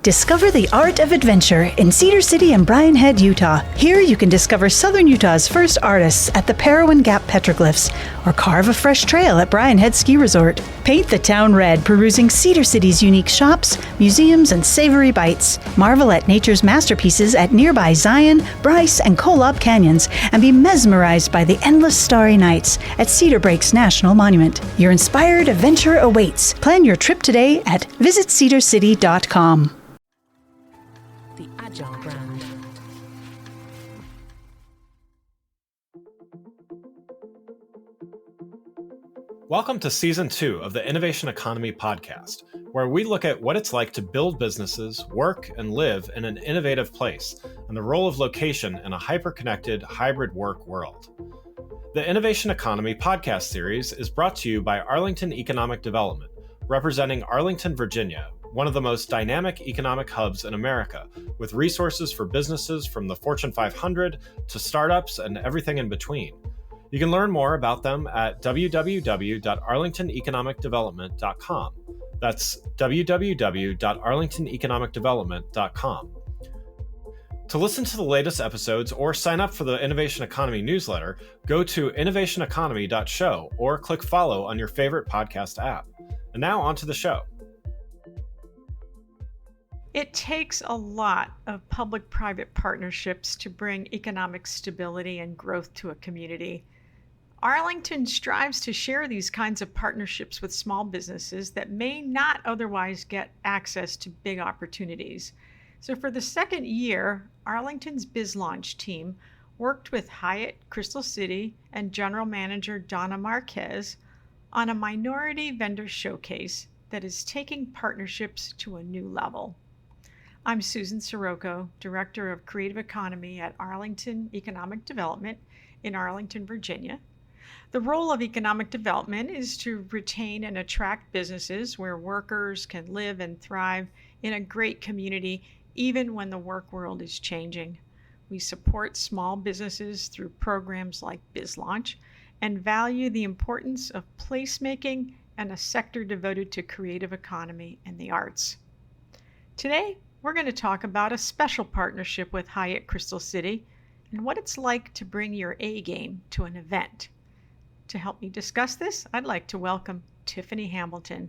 Discover the art of adventure in Cedar City and Bryan Head, Utah. Here you can discover Southern Utah's first artists at the Parowan Gap Petroglyphs, or carve a fresh trail at Bryan Head Ski Resort. Paint the town red perusing Cedar City's unique shops, museums, and savory bites. Marvel at nature's masterpieces at nearby Zion, Bryce, and Kolob Canyons, and be mesmerized by the endless starry nights at Cedar Breaks National Monument. Your inspired adventure awaits. Plan your trip today at visitcedarcity.com. The Agile brand. Welcome to Season 2 of the Innovation Economy podcast, where we look at what it's like to build businesses, work, and live in an innovative place, and the role of location in a hyper-connected, hybrid work world. The Innovation Economy podcast series is brought to you by Arlington Economic Development, representing Arlington, Virginia, one of the most dynamic economic hubs in America, with resources for businesses from the Fortune 500 to startups and everything in between. You can learn more about them at www.arlingtoneconomicdevelopment.com. That's www.arlingtoneconomicdevelopment.com. To listen to the latest episodes or sign up for the Innovation Economy newsletter, go to innovationeconomy.show or click follow on your favorite podcast app. And now on to the show. It takes a lot of public-private partnerships to bring economic stability and growth to a community. Arlington strives to share these kinds of partnerships with small businesses that may not otherwise get access to big opportunities. So for the second year, Arlington's BizLaunch team worked with Hyatt Crystal City and General Manager Donna Marquez on a minority vendor showcase that is taking partnerships to a new level. I'm Susan Soroko, Director of Creative Economy at Arlington Economic Development in Arlington, Virginia. The role of economic development is to retain and attract businesses where workers can live and thrive in a great community, even when the work world is changing. We support small businesses through programs like BizLaunch and value the importance of placemaking and a sector devoted to creative economy and the arts. Today, we're going to talk about a special partnership with Hyatt Crystal City and what it's like to bring your A game to an event. To help me discuss this, I'd like to welcome Tiffany Hamilton,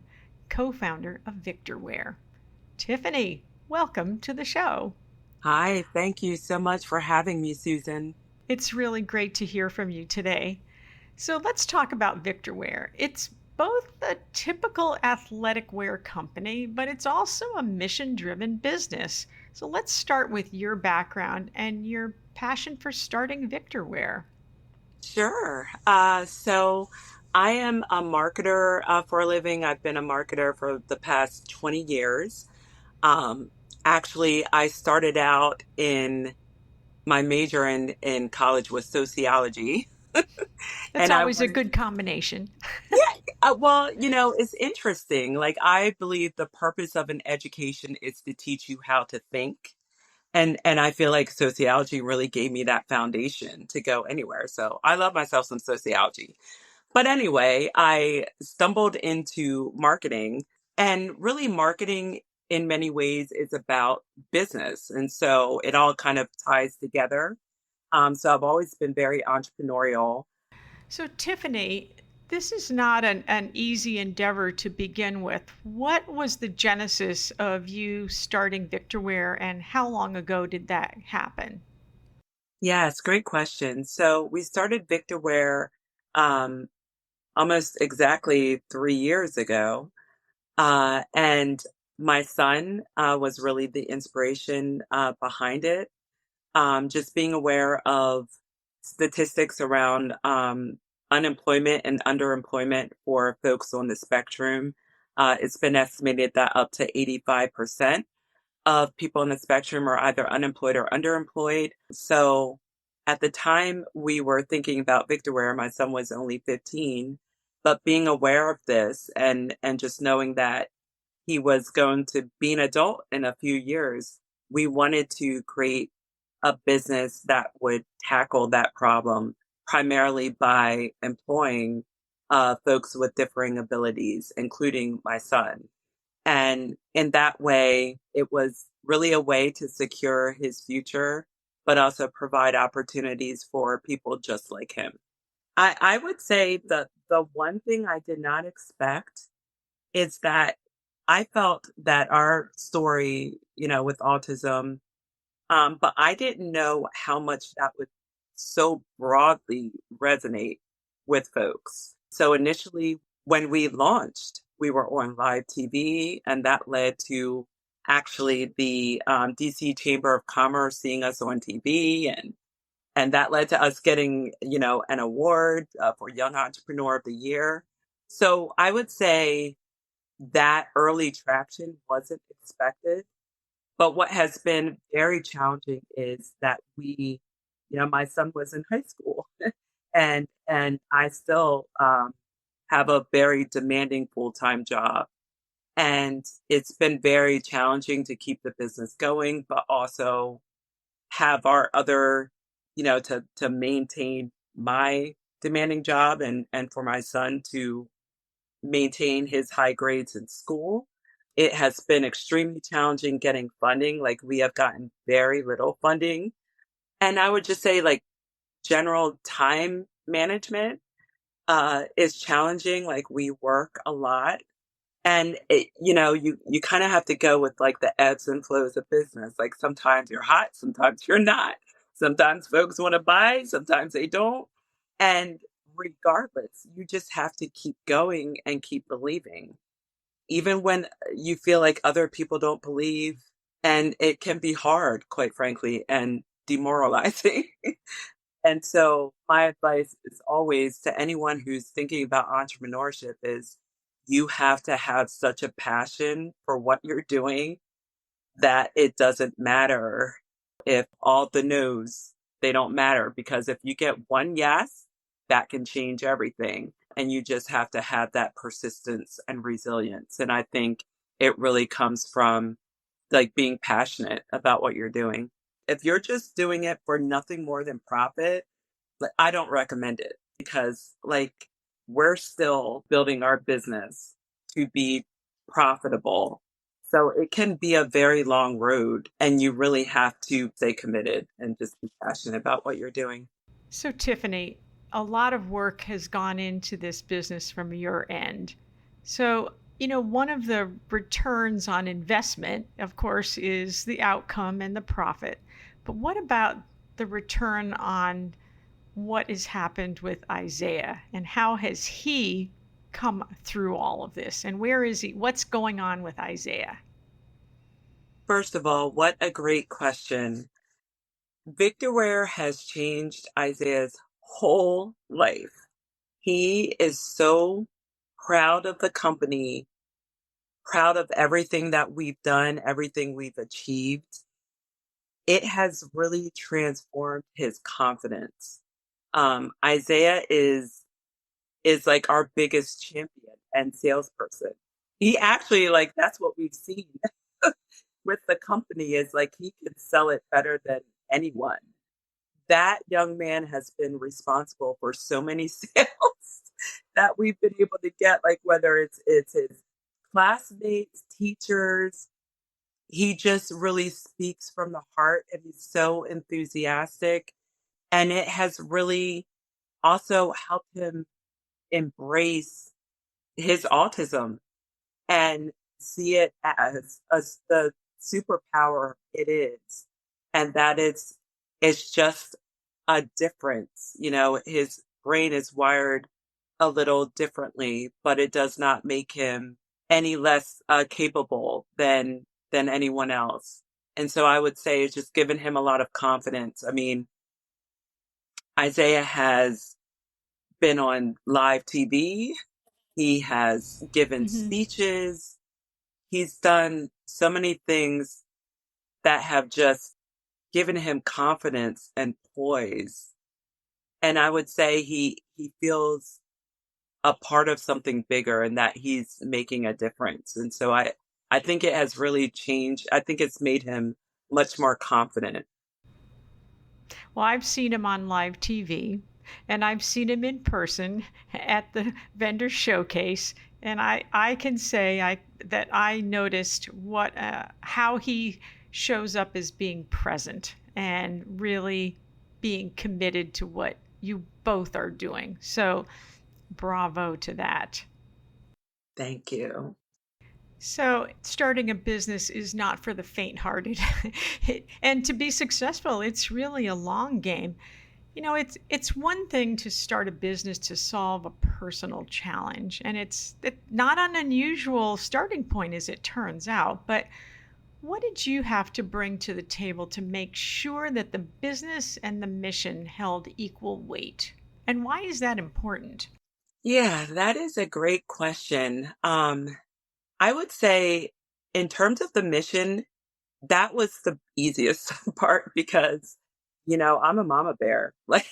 co-founder of VictorWare. Tiffany, welcome to the show. Hi, thank you so much for having me, Susan. It's really great to hear from you today. So let's talk about VictorWare. It's both a typical athletic wear company, but it's also a mission-driven business. So let's start with your background and your passion for starting VictorWare. Sure. So I am a marketer for a living. I've been a marketer for the past 20 years. Actually, I started out in my major in college was sociology. That's always a good combination. Yeah. Well, it's interesting. Like, I believe the purpose of an education is to teach you how to think. And I feel like sociology really gave me that foundation to go anywhere. So I love myself some sociology. But anyway, I stumbled into marketing, and really marketing in many ways is about business. And so it all kind of ties together. So I've always been very entrepreneurial. So Tiffany, this is not an easy endeavor to begin with. What was the genesis of you starting VictorWare, and how long ago did that happen? Yes, great question. So we started VictorWare almost exactly 3 years ago. And my son was really the inspiration behind it. Just being aware of statistics around unemployment and underemployment for folks on the spectrum. It's been estimated that up to 85% of people on the spectrum are either unemployed or underemployed. So at the time we were thinking about VictorWare, my son was only 15, but being aware of this and just knowing that he was going to be an adult in a few years, we wanted to create a business that would tackle that problem primarily by employing folks with differing abilities, including my son. And in that way, it was really a way to secure his future, but also provide opportunities for people just like him. I would say that the one thing I did not expect is that I felt that our story, with autism, but I didn't know how much that would so broadly resonate with folks. So initially, when we launched, we were on live TV, and that led to actually the DC Chamber of Commerce seeing us on TV, and that led to us getting, an award for Young Entrepreneur of the Year. So I would say that early traction wasn't expected. But what has been very challenging is that my son was in high school and I still have a very demanding full-time job. And it's been very challenging to keep the business going, but also have our other, to maintain my demanding job and for my son to maintain his high grades in school. It has been extremely challenging getting funding. Like, we have gotten very little funding. And I would just say, like, general time management is challenging. Like, we work a lot. And you kind of have to go with like the ebbs and flows of business. Like, sometimes you're hot, sometimes you're not. Sometimes folks want to buy, sometimes they don't. And regardless, you just have to keep going and keep believing, even when you feel like other people don't believe. And it can be hard, quite frankly, and demoralizing. And so my advice is always to anyone who's thinking about entrepreneurship is you have to have such a passion for what you're doing that it doesn't matter if all the no's, they don't matter. Because if you get one yes, that can change everything. And you just have to have that persistence and resilience. And I think it really comes from like being passionate about what you're doing. If you're just doing it for nothing more than profit, I don't recommend it, because like, we're still building our business to be profitable. So it can be a very long road, and you really have to stay committed and just be passionate about what you're doing. So, Tiffany, a lot of work has gone into this business from your end. So, one of the returns on investment, of course, is the outcome and the profit. But what about the return on what has happened with Isaiah, and how has he come through all of this? And where is he? What's going on with Isaiah? First of all, what a great question. Victorware has changed Isaiah's whole life. He is so proud of the company, proud of everything that we've done, everything we've achieved. It has really transformed his confidence. Isaiah is like our biggest champion and salesperson. He actually, like, that's what we've seen with the company, is like he can sell it better than anyone. That young man has been responsible for so many sales that we've been able to get, like, whether it's his classmates, teachers. He just really speaks from the heart, and he's so enthusiastic. And it has really also helped him embrace his autism and see it as the superpower it is. And that it's just a difference. His brain is wired a little differently, but it does not make him any less capable than anyone else. And so I would say it's just given him a lot of confidence. I mean, Isaiah has been on live TV. He has given speeches. He's done so many things that have just given him confidence and poise. And I would say he feels a part of something bigger, and that he's making a difference. And so I think it has really changed. I think it's made him much more confident. Well, I've seen him on live TV, and I've seen him in person at the vendor showcase. And I can say that I noticed how he shows up as being present and really being committed to what you both are doing. So bravo to that. Thank you. So, starting a business is not for the faint-hearted. And to be successful, it's really a long game. It's one thing to start a business to solve a personal challenge, and it's not an unusual starting point as it turns out. But what did you have to bring to the table to make sure that the business and the mission held equal weight? And why is that important? Yeah, that is a great question. I would say in terms of the mission, that was the easiest part because, I'm a mama bear. Like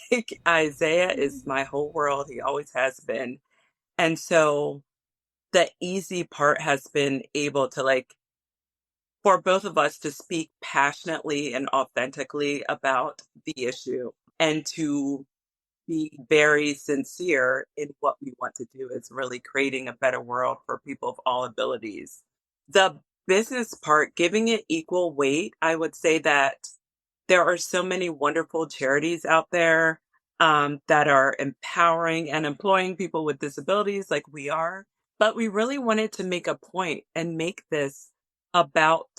Isaiah is my whole world. He always has been. And so the easy part has been able to for both of us to speak passionately and authentically about the issue and to be very sincere in what we want to do is really creating a better world for people of all abilities. The business part, giving it equal weight, I would say that there are so many wonderful charities out there that are empowering and employing people with disabilities like we are. But we really wanted to make a point and make this about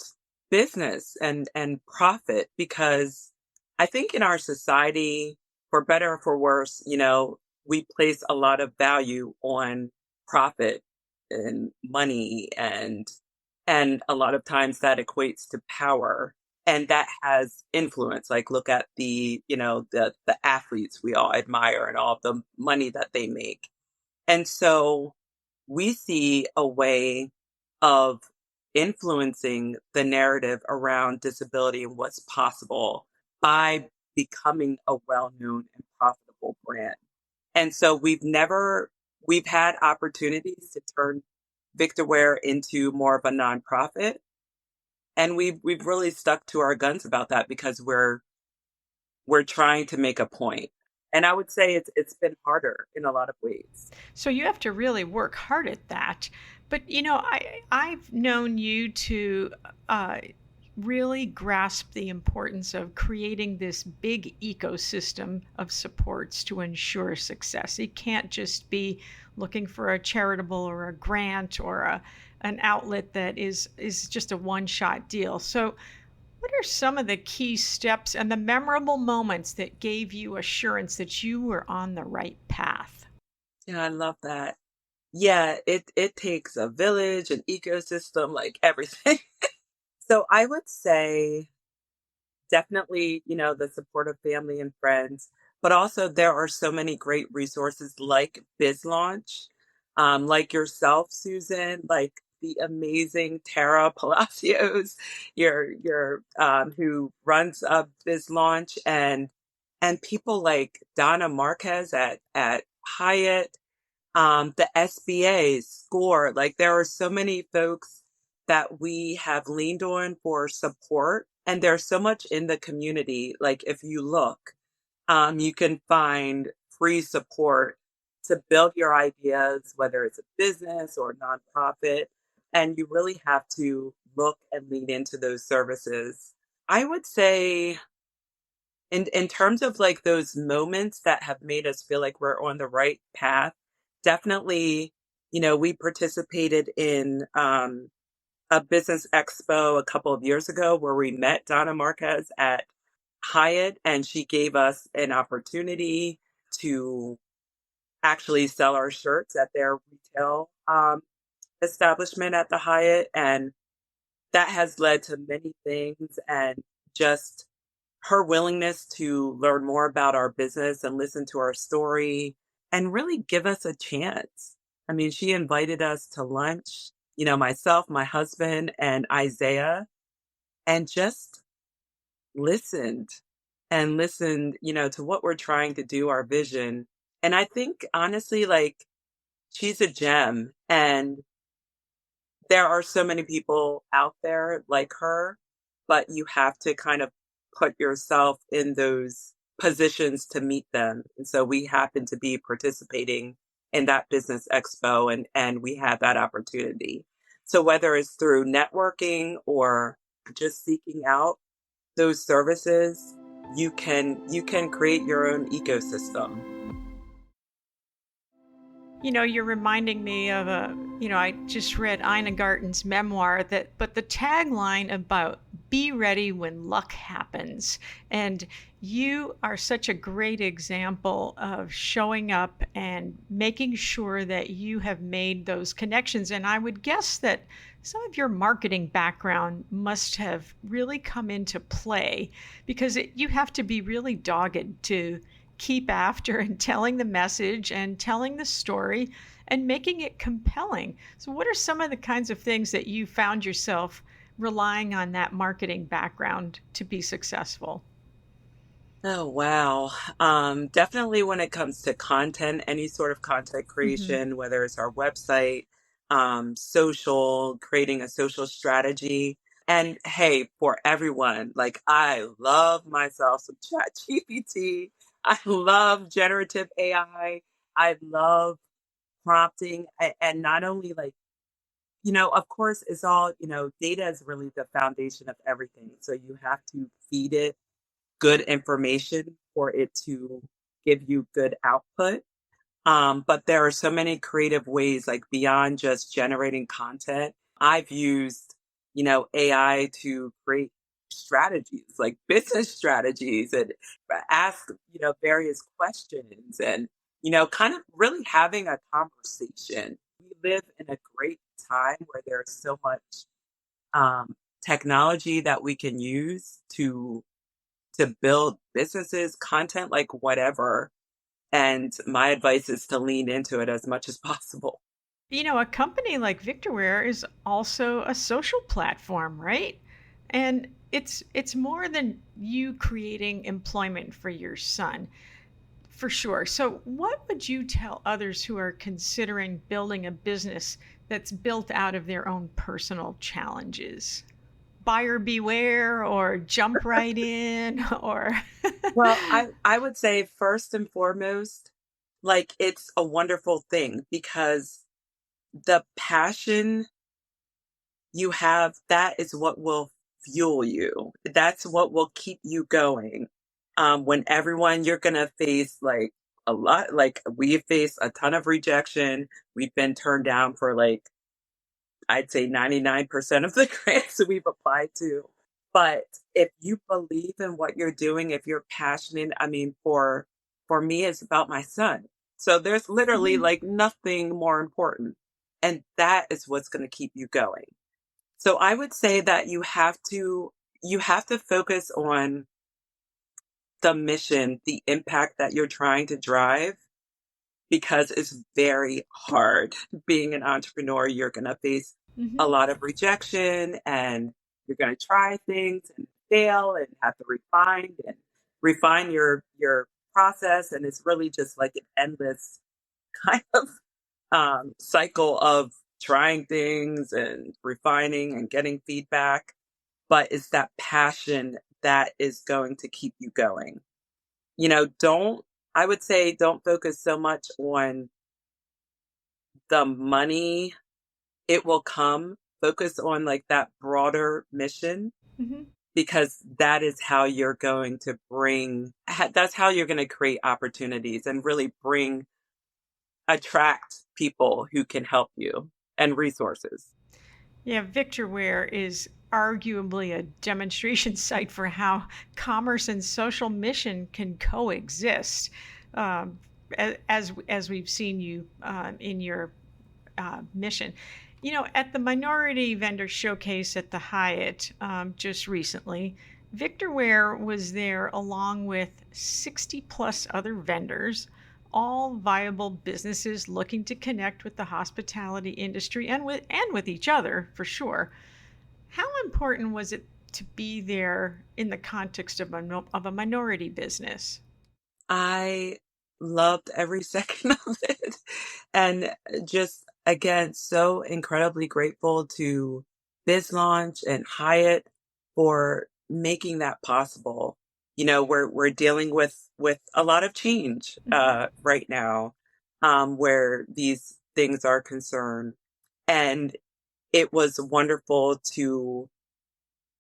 business and profit because I think in our society, for better or for worse, we place a lot of value on profit and money and a lot of times that equates to power and that has influence. Like look at the athletes we all admire and all the money that they make. And so we see a way of influencing the narrative around disability and what's possible by becoming a well-known and profitable brand. And so we've had opportunities to turn Victorware into more of a nonprofit. And we've really stuck to our guns about that because we're trying to make a point. And I would say it's been harder in a lot of ways. So you have to really work hard at that. But I've known you to really grasp the importance of creating this big ecosystem of supports to ensure success. It can't just be looking for a charitable or a grant or an outlet that is just a one-shot deal. So what are some of the key steps and the memorable moments that gave you assurance that you were on the right path? Yeah, I love that. Yeah, it takes a village, an ecosystem, like everything. So I would say definitely, the support of family and friends, but also there are so many great resources like BizLaunch, like yourself, Susan, like the amazing Tara Palacios, your who runs BizLaunch and people like Donna Marquez at Hyatt, the SBA, SCORE, like there are so many folks that we have leaned on for support. And there's so much in the community. Like if you look, you can find free support to build your ideas, whether it's a business or a nonprofit. And you really have to look and lean into those services. I would say in terms of like those moments that have made us feel like we're on the right path, definitely, we participated in a business expo a couple of years ago where we met Donna Marquez at Hyatt, and she gave us an opportunity to actually sell our shirts at their retail establishment at the Hyatt. And that has led to many things and just her willingness to learn more about our business and listen to our story and really give us a chance. I mean, she invited us to lunch, myself, my husband, and Isaiah, and just listened to what we're trying to do, our vision. And I think honestly, like she's a gem and there are so many people out there like her, but you have to kind of put yourself in those positions to meet them. And so we happen to be participating in that business expo, and we had that opportunity. So whether it's through networking or just seeking out those services, you can create your own ecosystem. You're reminding me of I just read Ina Garten's memoir but the tagline about be ready when luck happens. And you are such a great example of showing up and making sure that you have made those connections. And I would guess that some of your marketing background must have really come into play because you have to be really dogged to keep after and telling the message and telling the story and making it compelling. So what are some of the kinds of things that you found yourself relying on that marketing background to be successful? Oh, wow. Definitely when it comes to content, any sort of content Hmm. creation, whether it's our website, social, creating a social strategy. And hey, for everyone, like I love myself some chat GPT. I love generative AI. I love prompting and not only like, of course it's all, data is really the foundation of everything. So you have to feed it good information for it to give you good output. But there are so many creative ways, like beyond just generating content. I've used, AI to create strategies, like business strategies, and ask, various questions and, kind of really having a conversation. We live in a great time where there's so much technology that we can use to build businesses, content, like whatever. And my advice is to lean into it as much as possible. A company like Victorware is also a social platform, right? And it's more than you creating employment for your son, for sure. So, what would you tell others who are considering building a business that's built out of their own personal challenges? Buyer beware or jump right in or Well, I would say first and foremost, like it's a wonderful thing because the passion you have, that is what will fuel you. That's what will keep you going. When everyone you're gonna face like a lot, like we face a ton of rejection. We've been turned down for like I'd say 99% of the grants that we've applied to. But if you believe in what you're doing, if you're passionate, I mean, for me, it's about my son. So there's literally Mhm. like nothing more important. And that is what's going to keep you going. So I would say that you have to focus on the mission, the impact that you're trying to drive because it's very hard being an entrepreneur. You're going to face a Mhm. lot of rejection and you're going to try things and fail and have to refine your process. And it's really just like an endless kind of cycle of trying things and refining and getting feedback. But it's that passion that is going to keep you going. Don't, I would say, don't focus so much on the money. It will come. Focus on like that broader mission Mhm. because that is how you're going to that's how you're going to create opportunities and really attract people who can help you and resources. Yeah, Victorware is arguably a demonstration site for how commerce and social mission can coexist. Um, as we've seen you in your mission. At the Minority Vendor Showcase at the Hyatt just recently, Victorware was there along with 60 plus other vendors, all viable businesses looking to connect with the hospitality industry and with each other for sure. How important was it to be there in the context of a minority business? I loved every second of it. And just again, so incredibly grateful to BizLaunch and Hyatt for making that possible. We're dealing with a lot of change Mhm. right now. where these things are concerned. And it was wonderful to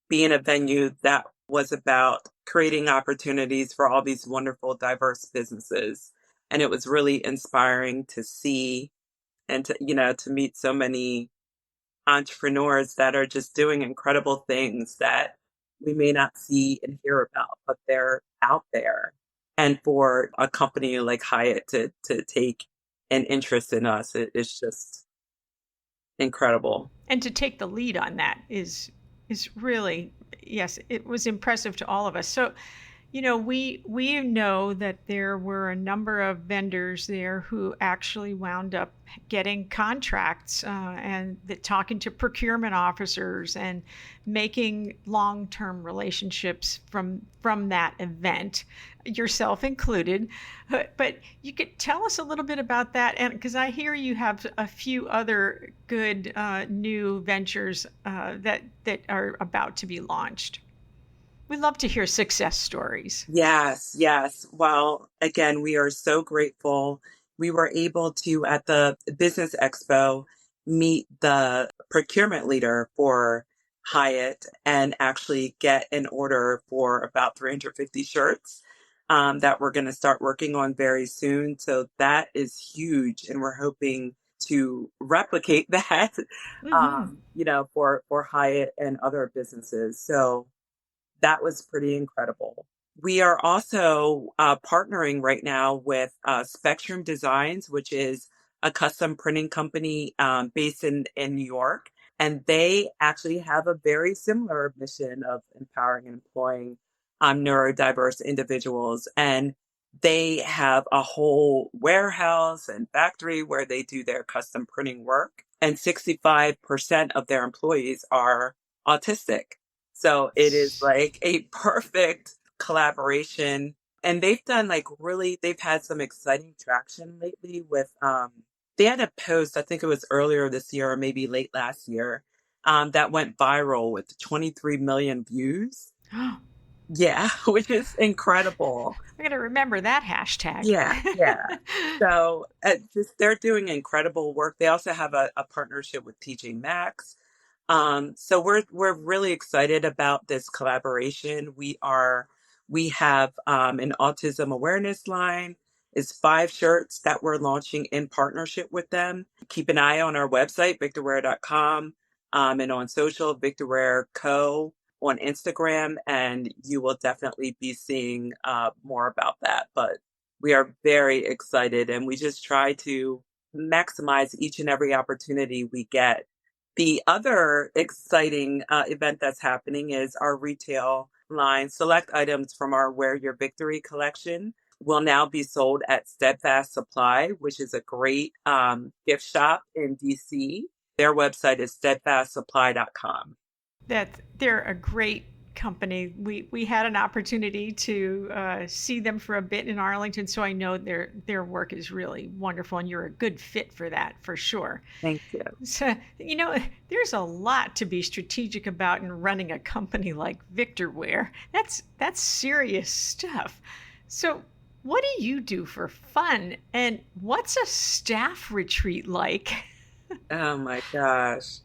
be in a venue that was about creating opportunities for all these wonderful, diverse businesses. And it was really inspiring to see and to meet so many entrepreneurs that are just doing incredible things that we may not see and hear about, but they're out there. And for a company like Hyatt to take an interest in us, it's just incredible. And to take the lead on that is really, yes, it was impressive to all of us. So, we know that there were a number of vendors there who actually wound up getting contracts and talking to procurement officers and making long-term relationships from that event, yourself included. But you could tell us a little bit about that, and because I hear you have a few other good new ventures that are about to be launched. We love to hear success stories. Yes, yes. Well, again, we are so grateful. We were able to, at the Business Expo, meet the procurement leader for Hyatt and actually get an order for about 350 shirts that we're going to start working on very soon. So that is huge. And we're hoping to replicate that, for Hyatt and other businesses. So that was pretty incredible. We are also partnering right now with Spectrum Designs, which is a custom printing company based in New York. And they actually have a very similar mission of empowering and employing neurodiverse individuals. And they have a whole warehouse and factory where they do their custom printing work. And 65% of their employees are autistic. So it is like a perfect collaboration. And they've done they've had some exciting traction lately with, they had a post, I think it was earlier this year or maybe late last year, that went viral with 23 million views. Yeah, which is incredible. I'm going to remember that hashtag. Yeah. So they're doing incredible work. They also have a partnership with TJ Maxx. So we're really excited about this collaboration. We have an autism awareness line. It's 5 shirts that we're launching in partnership with them. Keep an eye on our website, victorware.com, and on social, Victorware Co. on Instagram, and you will definitely be seeing more about that. But we are very excited, and we just try to maximize each and every opportunity we get. The other exciting event that's happening is our retail line. Select items from our Wear Your Victory collection will now be sold at Steadfast Supply, which is a great gift shop in DC. Their website is steadfastsupply.com. They're a great company. We had an opportunity to see them for a bit in Arlington, so I know their work is really wonderful, and you're a good fit for that, for sure. Thank you. So, there's a lot to be strategic about in running a company like Victorware. That's serious stuff. So, what do you do for fun, and what's a staff retreat like? Oh my gosh.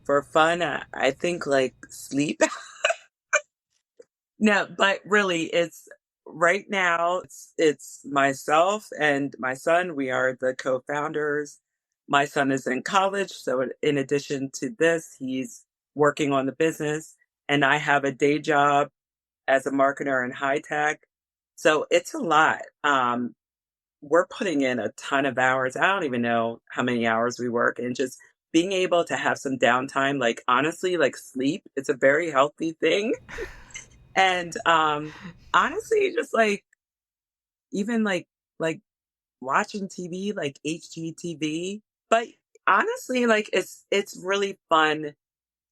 For fun, I think sleep. No, but really, it's right now, it's myself and my son. We are the co-founders. My son is in college, so in addition to this, he's working on the business, and I have a day job as a marketer in high tech. So it's a lot. We're putting in a ton of hours. I don't even know how many hours we work, and just being able to have some downtime, honestly, sleep, it's a very healthy thing. And honestly, just even watching TV, HGTV. But honestly, it's really fun.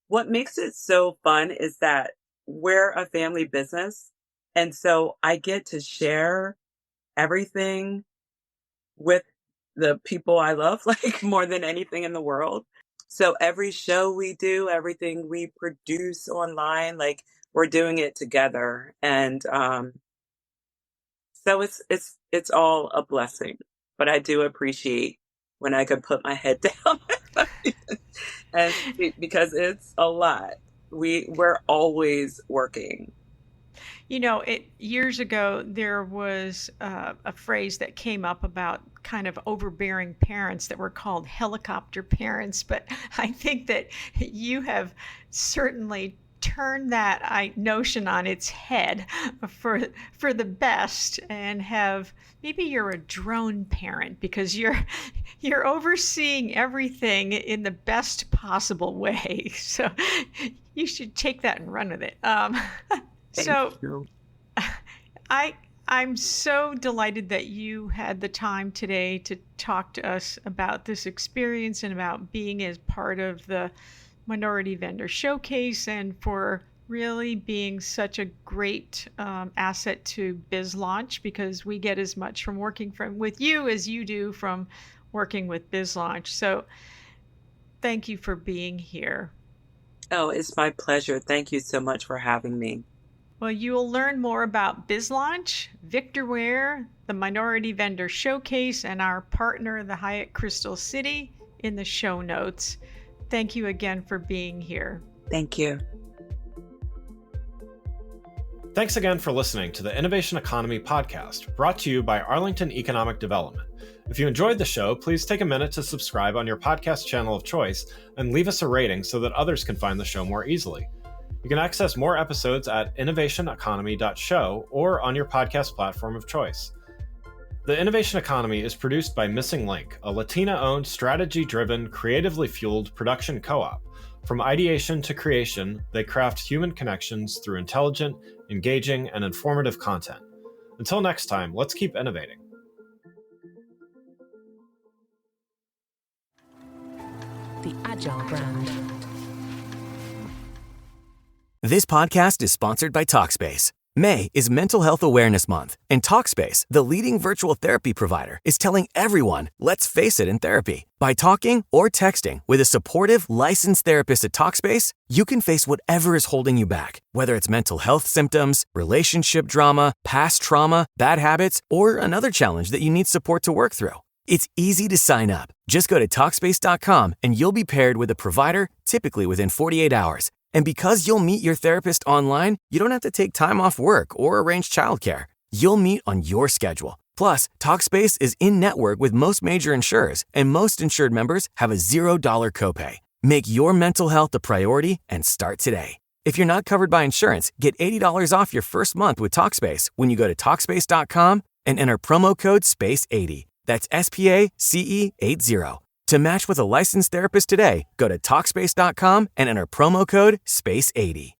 What makes it so fun is that we're a family business. And so I get to share everything with the people I love, more than anything in the world. So every show we do, everything we produce online, we're doing it together. And so it's all a blessing. but I do appreciate when I can put my head down and because it's a lot. We're always working. Years ago, there was a phrase that came up about kind of overbearing parents that were called helicopter parents. But I think that you have certainly turned that notion on its head for the best, and maybe you're a drone parent because you're overseeing everything in the best possible way. So you should take that and run with it. Thank you. I'm so delighted that you had the time today to talk to us about this experience and about being as part of the Minority Vendor Showcase, and for really being such a great asset to BizLaunch, because we get as much from working with you as you do from working with BizLaunch. So thank you for being here. Oh, it's my pleasure. Thank you so much for having me. Well, you'll learn more about BizLaunch, Victorware, the Minority Vendor Showcase, and our partner, the Hyatt Crystal City, in the show notes. Thank you again for being here. Thank you. Thanks again for listening to the Innovation Economy podcast, brought to you by Arlington Economic Development. If you enjoyed the show, please take a minute to subscribe on your podcast channel of choice and leave us a rating so that others can find the show more easily. You can access more episodes at innovationeconomy.show or on your podcast platform of choice. The Innovation Economy is produced by Missing Link, a Latina-owned, strategy-driven, creatively fueled production co-op. From ideation to creation, they craft human connections through intelligent, engaging, and informative content. Until next time, let's keep innovating. The Agile brand. This podcast is sponsored by Talkspace. May is Mental Health Awareness Month, and Talkspace, the leading virtual therapy provider, is telling everyone, let's face it in therapy. By talking or texting with a supportive, licensed therapist at Talkspace, you can face whatever is holding you back, whether it's mental health symptoms, relationship drama, past trauma, bad habits, or another challenge that you need support to work through. It's easy to sign up. Just go to Talkspace.com and you'll be paired with a provider, typically within 48 hours. And because you'll meet your therapist online, you don't have to take time off work or arrange childcare. You'll meet on your schedule. Plus, Talkspace is in-network with most major insurers, and most insured members have a $0 copay. Make your mental health a priority and start today. If you're not covered by insurance, get $80 off your first month with Talkspace when you go to Talkspace.com and enter promo code SPACE80. That's SPACE80. To match with a licensed therapist today, go to Talkspace.com and enter promo code SPACE80.